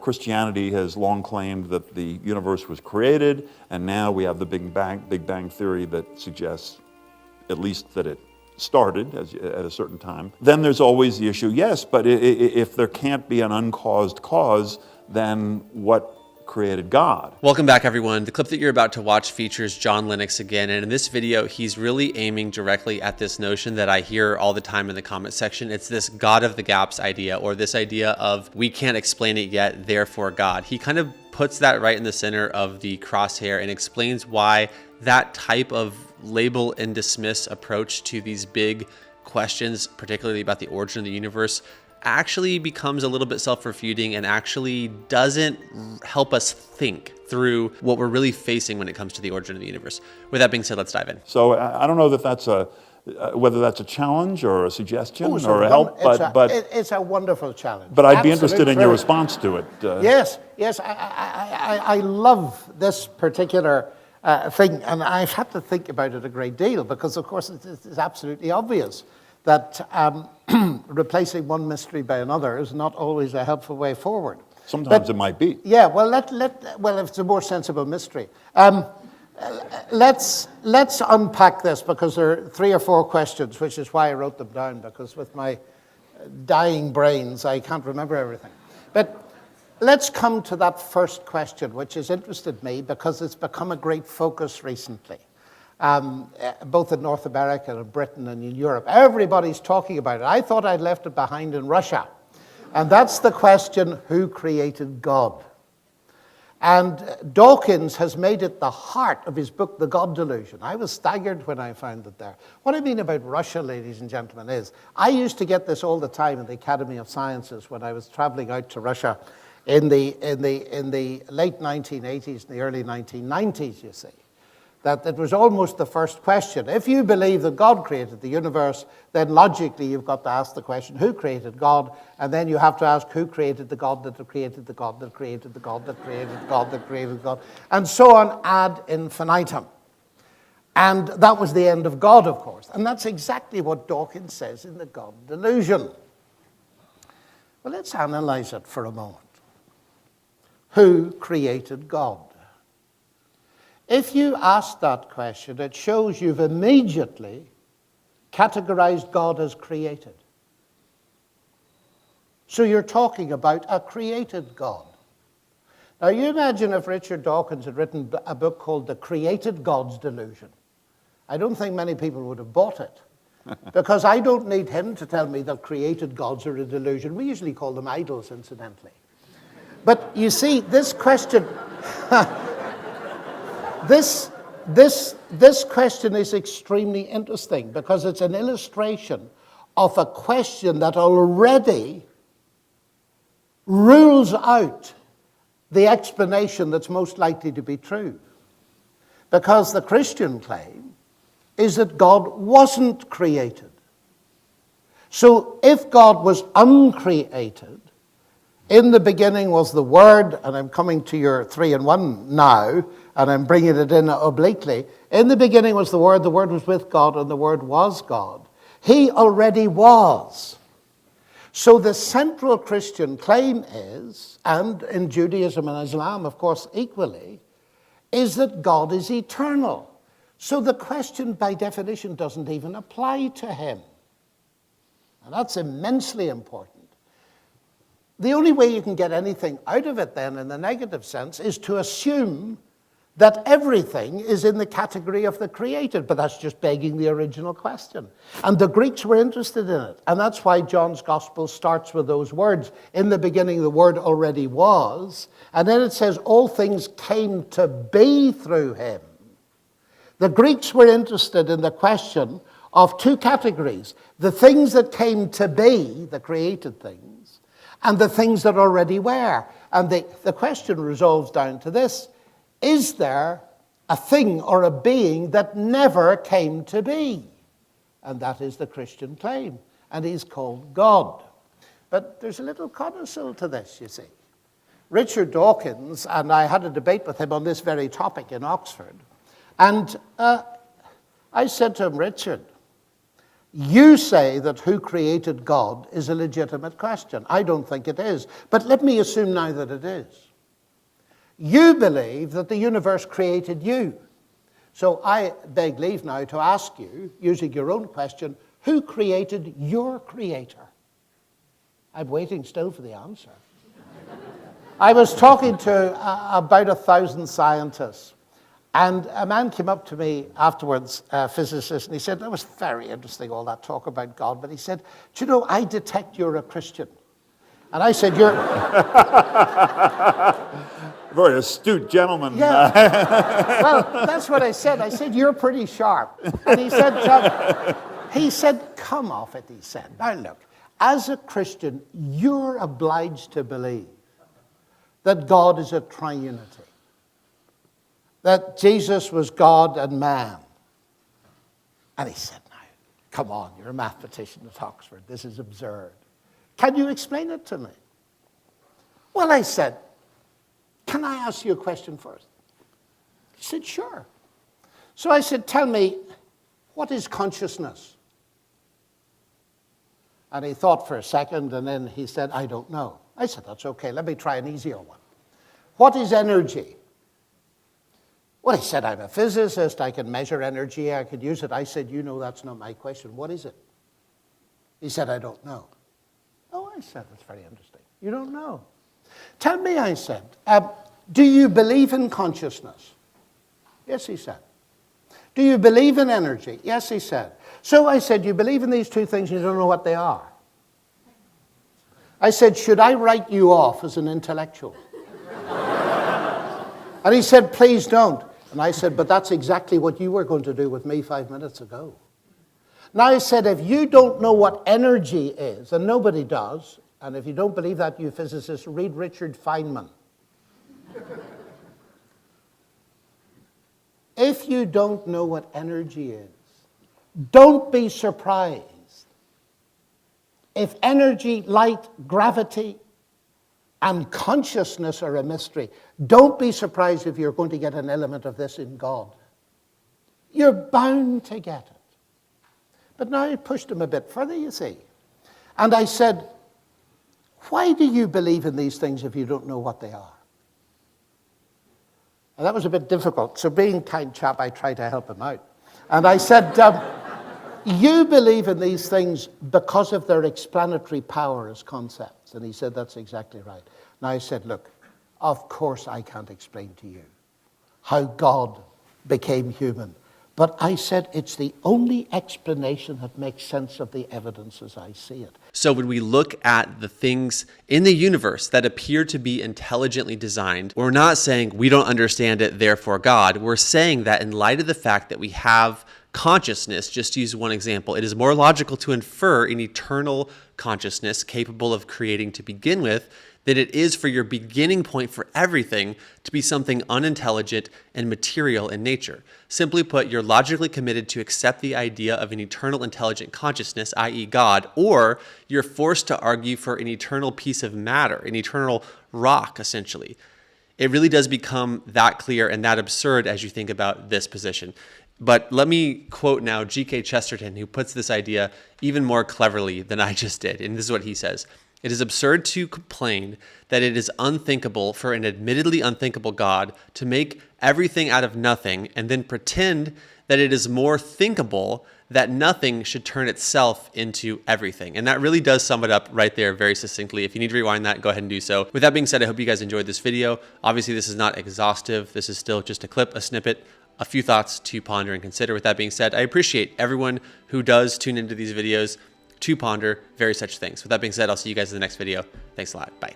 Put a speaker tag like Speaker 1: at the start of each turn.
Speaker 1: Christianity has long claimed that the universe was created, and now we have the Big Bang theory that suggests at least that it started at a certain time. Then there's always the issue, yes, but if there can't be an uncaused cause, then what created God?
Speaker 2: Welcome back, everyone. The clip that you're about to watch features John Lennox again, and in this video, he's really aiming directly at this notion that I hear all the time in the comment section. It's this God of the gaps idea, or this idea of we can't explain it yet, therefore God. He kind of puts that right in the center of the crosshair and explains why that type of label and dismiss approach to these big questions, particularly about the origin of the universe, actually becomes a little bit self-refuting and actually doesn't help us think through what we're really facing when it comes to the origin of the universe. With that being said, let's dive in.
Speaker 1: So I don't know that that's whether that's a challenge or a suggestion or a help, but
Speaker 3: it's a wonderful challenge.
Speaker 1: But I'd be interested in your response to it.
Speaker 3: Yes, I love this particular thing, and I've had to think about it a great deal because, of course, it's absolutely obvious that replacing one mystery by another is not always a helpful way forward.
Speaker 1: Sometimes it might be.
Speaker 3: Yeah, well, if it's a more sensible mystery. Let's unpack this because there are 3 or 4 questions, which is why I wrote them down, because with my dying brains, I can't remember everything. But let's come to that first question, which has interested me because it's become a great focus recently. Both in North America and Britain and in Europe. Everybody's talking about it. I thought I'd left it behind in Russia. And that's the question, who created God? And Dawkins has made it the heart of his book, The God Delusion. I was staggered when I found it there. What I mean about Russia, ladies and gentlemen, is I used to get this all the time in the Academy of Sciences when I was traveling out to Russia in the late 1980s and the early 1990s, you see. That it was almost the first question. If you believe that God created the universe, then logically you've got to ask the question, who created God? And then you have to ask, who created the God that created the God that created the God that created the God that created God? And so on ad infinitum. And that was the end of God, of course. And that's exactly what Dawkins says in The God Delusion. Well, let's analyze it for a moment. Who created God? If you ask that question, it shows you've immediately categorized God as created. So you're talking about a created God. Now you imagine if Richard Dawkins had written a book called The Created God's Delusion. I don't think many people would have bought it. Because I don't need him to tell me that created gods are a delusion. We usually call them idols, incidentally. But you see, this question... This question is extremely interesting because it's an illustration of a question that already rules out the explanation that's most likely to be true. Because the Christian claim is that God wasn't created. So if God was uncreated, in the beginning was the Word, and I'm coming to your 3-in-1 now, and I'm bringing it in obliquely. In the beginning was the Word was with God, and the Word was God. He already was. So the central Christian claim is, and in Judaism and Islam, of course, equally, is that God is eternal. So the question, by definition, doesn't even apply to him. And that's immensely important. The only way you can get anything out of it then in the negative sense is to assume that everything is in the category of the created, but that's just begging the original question. And the Greeks were interested in it, and that's why John's Gospel starts with those words. In the beginning, the Word already was, and then it says, all things came to be through him. The Greeks were interested in the question of 2 categories, the things that came to be, the created things, and the things that already were. And the question resolves down to this: is there a thing or a being that never came to be? And that is the Christian claim, and he's called God. But there's a little codicil to this, you see. Richard Dawkins, and I had a debate with him on this very topic in Oxford, and I said to him, Richard, You say that who created God is a legitimate question. I don't think it is. But let me assume now that it is. You believe that the universe created you. So I beg leave now to ask you, using your own question, who created your creator? I'm waiting still for the answer. I was talking to about 1,000 scientists, and a man came up to me afterwards, a physicist, and he said, that was very interesting, all that talk about God, but he said, do you know, I detect you're a Christian. And I said, you're...
Speaker 1: Very astute gentleman.
Speaker 3: Yeah. Well, that's what I said. I said, you're pretty sharp. And he said, come off it, he said. Now look, as a Christian, you're obliged to believe that God is a triunity, that Jesus was God and man. And he said, now, come on, you're a mathematician at Oxford. This is absurd. Can you explain it to me? Well, I said, can I ask you a question first? He said, sure. So I said, tell me, what is consciousness? And he thought for a second, and then he said, I don't know. I said, that's okay, let me try an easier one. What is energy? Well, he said, I'm a physicist, I can measure energy, I could use it. I said, you know, that's not my question. What is it? He said, I don't know. Oh, I said, that's very interesting. You don't know. Tell me, I said, do you believe in consciousness? Yes, he said. Do you believe in energy? Yes, he said. So I said, you believe in these two things and you don't know what they are. I said, should I write you off as an intellectual? And he said, please don't. And I said, but that's exactly what you were going to do with me 5 minutes ago. Now I said, if you don't know what energy is, and nobody does, and if you don't believe that, you physicists, read Richard Feynman. If you don't know what energy is, don't be surprised if energy, light, gravity, and consciousness are a mystery. Don't be surprised if you're going to get an element of this in God. You're bound to get it. But now I pushed him a bit further, you see. And I said, why do you believe in these things if you don't know what they are? And that was a bit difficult. So being a kind chap, I tried to help him out. And I said, you believe in these things because of their explanatory power as concepts. And he said, that's exactly right. Now I said, look, of course I can't explain to you how God became human. But I said, it's the only explanation that makes sense of the evidence as I see it.
Speaker 2: So when we look at the things in the universe that appear to be intelligently designed, we're not saying we don't understand it, therefore God. We're saying that in light of the fact that we have consciousness, just to use one example, it is more logical to infer an eternal consciousness capable of creating to begin with than it is for your beginning point for everything to be something unintelligent and material in nature. Simply put, you're logically committed to accept the idea of an eternal intelligent consciousness, i.e. God, or you're forced to argue for an eternal piece of matter, an eternal rock, essentially. It really does become that clear and that absurd as you think about this position. But let me quote now G.K. Chesterton, who puts this idea even more cleverly than I just did. And this is what he says. It is absurd to complain that it is unthinkable for an admittedly unthinkable God to make everything out of nothing and then pretend that it is more thinkable that nothing should turn itself into everything. And that really does sum it up right there very succinctly. If you need to rewind that, go ahead and do so. With that being said, I hope you guys enjoyed this video. Obviously, this is not exhaustive. This is still just a clip, a snippet, a few thoughts to ponder and consider. With that being said, I appreciate everyone who does tune into these videos to ponder very such things. With that being said, I'll see you guys in the next video. Thanks a lot. Bye.